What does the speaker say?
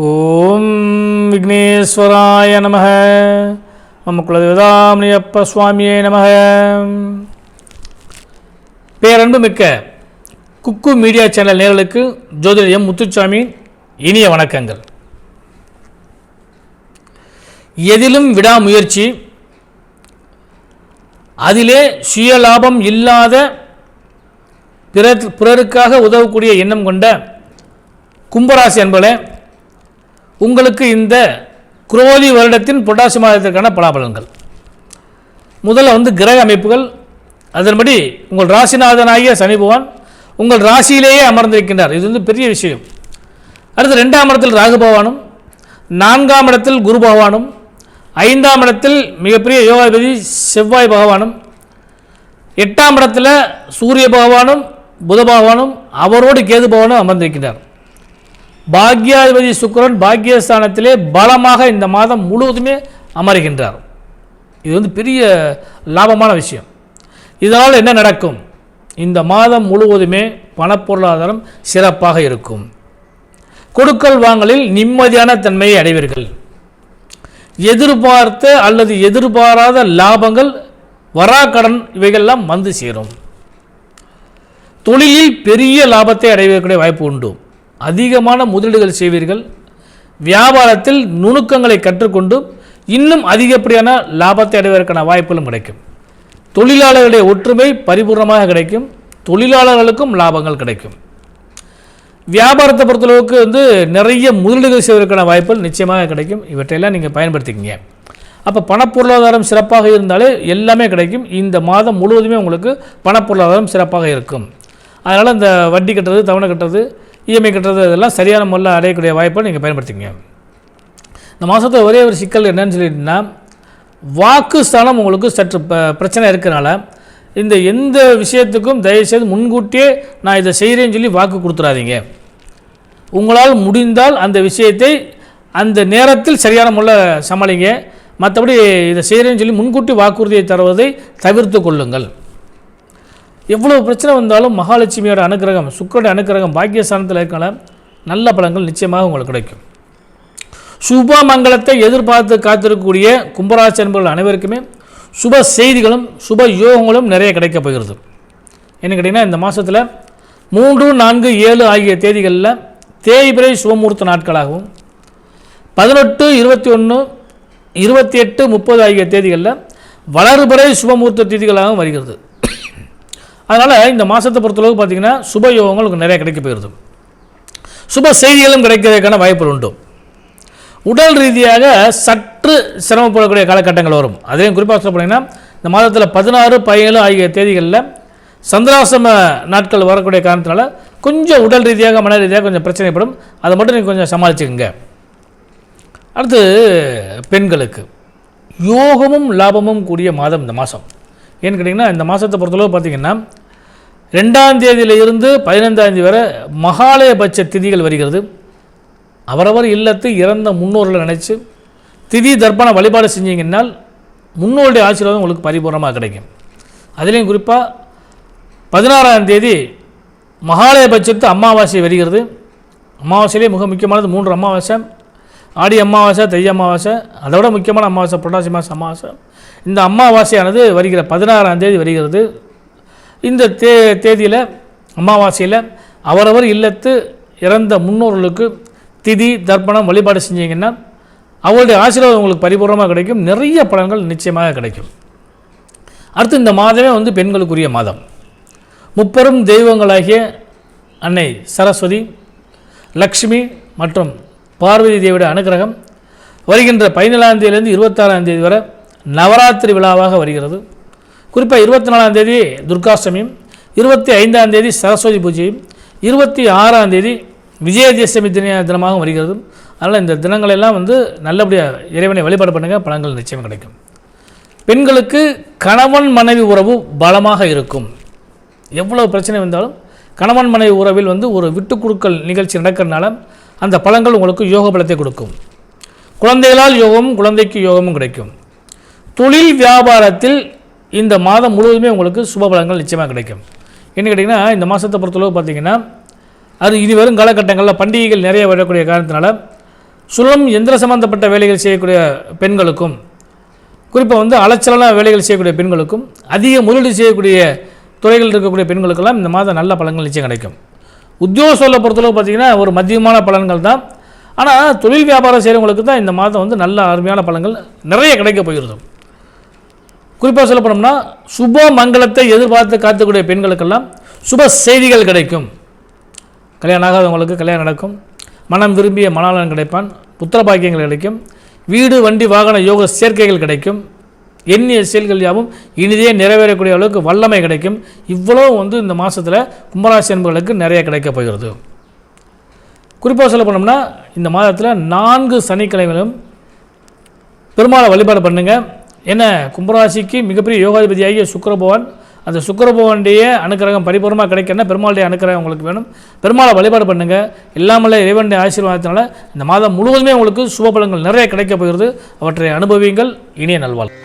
ஓம் விக்னேஸ்வராய நமஹ. மம குலதேவதாமணியப்ப சுவாமியே நமஹ. பேரன்பு மிக்க குக்கு மீடியா சேனல் நேயர்களுக்கு ஜோதிடர் எம் முத்துசாமி இனிய வணக்கங்கள். எதிலும் விடாமுயற்சி, அதிலே சுயலாபம் இல்லாத பிறருக்காக உதவக்கூடிய எண்ணம் கொண்ட கும்பராசி அன்பர்களே, உங்களுக்கு இந்த குரோதி வருடத்தின் புரட்டாசி மாதத்திற்கான பலாபலன்கள். முதல்ல கிரக அமைப்புகள், அதன்படி உங்கள் ராசிநாதனாகிய சனி பகவான் உங்கள் ராசியிலேயே அமர்ந்திருக்கின்றார். இது பெரிய விஷயம். அடுத்து 2ஆம் இடத்தில் ராகு பகவானும், 4ஆம் இடத்தில் குரு பகவானும், 5ஆம் இடத்தில் மிகப்பெரிய யோகாதிபதி செவ்வாய் பகவானும், 8ஆம் இடத்தில் சூரிய பகவானும் புத பகவானும் அவரோடு கேது பகவானும் அமர்ந்திருக்கின்றார். பாக்யாதிபதி சுக்கிரன் பாக்யஸ்தானத்திலே பலமாக இந்த மாதம் முழுவதுமே அமர்கின்றார். இது பெரிய லாபமான விஷயம். இதனால் என்ன நடக்கும்? இந்த மாதம் முழுவதுமே பணப்பொருளாதாரம் சிறப்பாக இருக்கும். கொடுக்கல் வாங்கலில் நிம்மதியான தன்மையை அடைவீர்கள். எதிர்பார்த்த அல்லது எதிர்பாராத லாபங்கள், வராக்கடன் இவைகள்லாம் வந்து சேரும். தொழிலில் பெரிய லாபத்தை அடைவதற்குரிய வாய்ப்பு உண்டு. அதிகமான முதலீடுகள் செய்வீர்கள். வியாபாரத்தில் நுணுக்கங்களை கற்றுக்கொண்டு இன்னும் அதிகப்படியான லாபத்தை அடைவதற்கான வாய்ப்புகளும் கிடைக்கும். தொழிலாளர்களுடைய ஒற்றுமை பரிபூர்ணமாக கிடைக்கும். தொழிலாளர்களுக்கும் லாபங்கள் கிடைக்கும். வியாபாரத்தை பொறுத்தளவுக்கு நிறைய முதலீடுகள் செய்வதற்கான வாய்ப்புகள் நிச்சயமாக கிடைக்கும். இவற்றையெல்லாம் நீங்கள் பயன்படுத்திக்கிங்க. அப்போ பணப்பொருளாதாரம் சிறப்பாக இருந்தாலே எல்லாமே கிடைக்கும். இந்த மாதம் முழுவதுமே உங்களுக்கு பணப்பொருளாதாரம் சிறப்பாக இருக்கும். அதனால் இந்த வட்டி கட்டுறது, தவணை கட்டுறது, இஎம்ஐ கட்டுறது, இதெல்லாம் சரியான முறையில் அடையக்கூடிய வாய்ப்பை நீங்கள் பயன்படுத்திங்க. இந்த மாதத்தில் ஒரே ஒரு சிக்கல் என்னன்னு சொல்லிட்டுன்னா, வாக்கு ஸ்தானம் உங்களுக்கு சற்று பிரச்சனை இருக்கிறனால இந்த எந்த விஷயத்துக்கும் தயவுசெய்து முன்கூட்டியே நான் இதை செய்கிறேன்னு சொல்லி வாக்கு கொடுத்துடாதீங்க. உங்களால் முடிந்தால் அந்த விஷயத்தை அந்த நேரத்தில் சரியான முறையில் சமாளிங்க. மற்றபடி இதை செய்கிறேன்னு சொல்லி முன்கூட்டி வாக்குறுதியை தருவதை தவிர்த்து கொள்ளுங்கள். எவ்வளோ பிரச்சனை வந்தாலும் மகாலட்சுமியோட அனுக்கிரகம், சுக்கிரனுடைய அனுக்கிரகம் பாக்கியஸ்தானத்தில் இருக்கனால நல்ல பலன்கள் நிச்சயமாக உங்களுக்கு கிடைக்கும். சுப மங்களத்தை எதிர்பார்த்து காத்திருக்கக்கூடிய கும்பராசி அன்பர்கள் அனைவருக்குமே சுப செய்திகளும் சுப யோகங்களும் நிறைய கிடைக்கப் போகிறது. என்ன கேட்டிங்கன்னா, இந்த மாதத்தில் 3, 4, 7 ஆகிய தேதிகளில் தேய்பிறை சுபமுகூர்த்த நாட்களாகவும், 18, 21, 28, 30 ஆகிய தேதிகளில் வளர்பிறை சுபமுகூர்த்த தேதிகளாகவும் வருகிறது. அதனால் இந்த மாதத்தை பொறுத்தளவுக்கு பார்த்திங்கன்னா சுப யோகங்கள் நிறைய கிடைக்க போகிறது. சுப செய்திகளும் கிடைக்கிறதுக்கான வாய்ப்புகள் உண்டு. உடல் ரீதியாக சற்று சிரமப்படக்கூடிய காலகட்டங்கள் வரும். அதையும் குறிப்பாக சொல்ல போனீங்கன்னா, இந்த மாதத்தில் 16, 17 ஆகிய தேதிகளில் சந்திராசிரம நாட்கள் வரக்கூடிய காரணத்தினால கொஞ்சம் உடல் ரீதியாக மன ரீதியாக கொஞ்சம் பிரச்சனைப்படும். அதை மட்டும் நீங்கள் கொஞ்சம் சமாளிச்சுக்கோங்க. அடுத்து பெண்களுக்கு யோகமும் லாபமும் கூடிய மாதம் இந்த மாதம். ஏன்னு கேட்டிங்கன்னா, இந்த மாதத்தை பொறுத்தளவு பார்த்திங்கன்னா 2ஆம் தேதியிலிருந்து 15ஆம் தேதி வரை மகாலயபட்ச திதிகள் வருகிறது. அவரவர் இல்லத்து இறந்த முன்னோர்களை நினச்சி திதி தர்ப்பண வழிபாடு செஞ்சீங்கன்னால் முன்னோருடைய ஆசீர்வாதம் உங்களுக்கு பரிபூர்ணமாக கிடைக்கும். அதுலேயும் குறிப்பாக 16ஆம் தேதி மகாலயபட்சத்து அமாவாசை வருகிறது. அமாவாசையிலே மிக முக்கியமானது 3 அமாவாசை: ஆடி அமாவாசை, தை அமாவாசை, அதோட முக்கியமான அமாவாசை புரட்டாசி மாதம் அமாவாசை. இந்த அமாவாசையானது வருகிற 16ஆம் தேதி வருகிறது. இந்த தேதியில் அமாவாசையில் அவரவர் இல்லத்து இறந்த முன்னோர்களுக்கு திதி தர்ப்பணம் வழிபாடு செஞ்சீங்கன்னா அவருடைய ஆசீர்வாதம் உங்களுக்கு பரிபூர்ணமாக கிடைக்கும். நிறைய பலன்கள் நிச்சயமாக கிடைக்கும். அடுத்து இந்த மாதமே பெண்களுக்குரிய மாதம். முப்பெரும் தெய்வங்களாகிய அன்னை சரஸ்வதி, லக்ஷ்மி மற்றும் பார்வதி தேவியோட அனுகிரகம் வருகின்ற 17ஆம் தேதியிலிருந்து 26ஆம் தேதி வரை நவராத்திரி விழாவாக வருகிறது. குறிப்பாக 24ஆம் தேதி துர்காஷ்டமியும், 25ஆம் தேதி சரஸ்வதி பூஜையும், 26ஆம் தேதி விஜயதசமி தினமாக வருகிறது. அதனால் இந்த தினங்களெல்லாம் நல்லபடியாக இறைவனை வழிபாடு பண்ணுங்கள், பலன்கள் நிச்சயம் கிடைக்கும். பெண்களுக்கு கணவன் மனைவி உறவு பலமாக இருக்கும். எவ்வளோ பிரச்சனை வந்தாலும் கணவன் மனைவி உறவில் ஒரு விட்டு கொடுக்கல் நிகழ்ச்சி நடக்கிறதுனால அந்த பலன்கள் உங்களுக்கு யோக பலத்தை கொடுக்கும். குழந்தைகளால் யோகமும் குழந்தைக்கு யோகமும் கிடைக்கும். தொழில் வியாபாரத்தில் இந்த மாதம் முழுவதுமே உங்களுக்கு சுப பலன்கள் நிச்சயமாக கிடைக்கும். என்ன கேட்டிங்கன்னா, இந்த மாதத்தை பொறுத்தளவு பார்த்திங்கன்னா அது இனி வரும் காலகட்டங்களில் பண்டிகைகள் நிறைய வரக்கூடிய காரணத்தினால சுழலும் எந்திர சம்பந்தப்பட்ட வேலைகள் செய்யக்கூடிய பெண்களுக்கும், குறிப்பாக வந்து அலைச்சலான வேலைகள் செய்யக்கூடிய பெண்களுக்கும், அதிக முதலீடு செய்யக்கூடிய துறைகள் இருக்கக்கூடிய பெண்களுக்கெல்லாம் இந்த மாதம் நல்ல பலன்கள் நிச்சயம் கிடைக்கும். உத்தியோக சூழலை பொறுத்தளவு பார்த்திங்கன்னா ஒரு மத்தியமான பலன்கள் தான். ஆனால் தொழில் வியாபாரம் செய்கிறவங்களுக்கு தான் இந்த மாதம் வந்து நல்ல அருமையான பலன்கள் நிறைய கிடைக்க போகிறது. குறிப்பாக சொல்ல போனோம்னா சுப மங்களத்தை எதிர்பார்த்து காத்துக்கூடிய பெண்களுக்கெல்லாம் சுப செய்திகள் கிடைக்கும். கல்யாணம் ஆகாதவங்களுக்கு கல்யாணம் நடக்கும். மனம் விரும்பிய மணாளன் கிடைப்பான். புத்திர பாக்கியங்கள் கிடைக்கும். வீடு வண்டி வாகன யோக சேர்க்கைகள் கிடைக்கும். எண்ணிய செயல்கள் யாவும் இனிதே நிறைவேறக்கூடிய அளவுக்கு வல்லமை கிடைக்கும். இவ்வளோ வந்து இந்த மாதத்தில் கும்பராசி என்பவர்களுக்கு நிறைய கிடைக்க போகிறது. குறிப்பாக சொல்ல போனோம்னா இந்த மாதத்தில் 4 சனிக்கிழமைகளும் பெருமாளை வழிபாடு பண்ணுங்கள். ஏன்னா கும்பராசிக்கு மிகப்பெரிய யோகாதிபதியாகிய சுக்கிரபகவான், அந்த சுக்கிரபகவானுடைய அனுக்கிரகம் பரிபூர்ணமாக கிடைக்கணும்னா பெருமாளுடைய அனுக்கிரகம் உங்களுக்கு வேணும். பெருமாளை வழிபாடு பண்ணுங்கள். இல்லாமலே இறைவனுடைய ஆசீர்வாதத்தினால இந்த மாதம் முழுவதுமே உங்களுக்கு சுப பலன்கள் நிறைய கிடைக்க போகிறது. அவற்றை அனுபவியுங்கள். இனிய நல்வாழ்வு.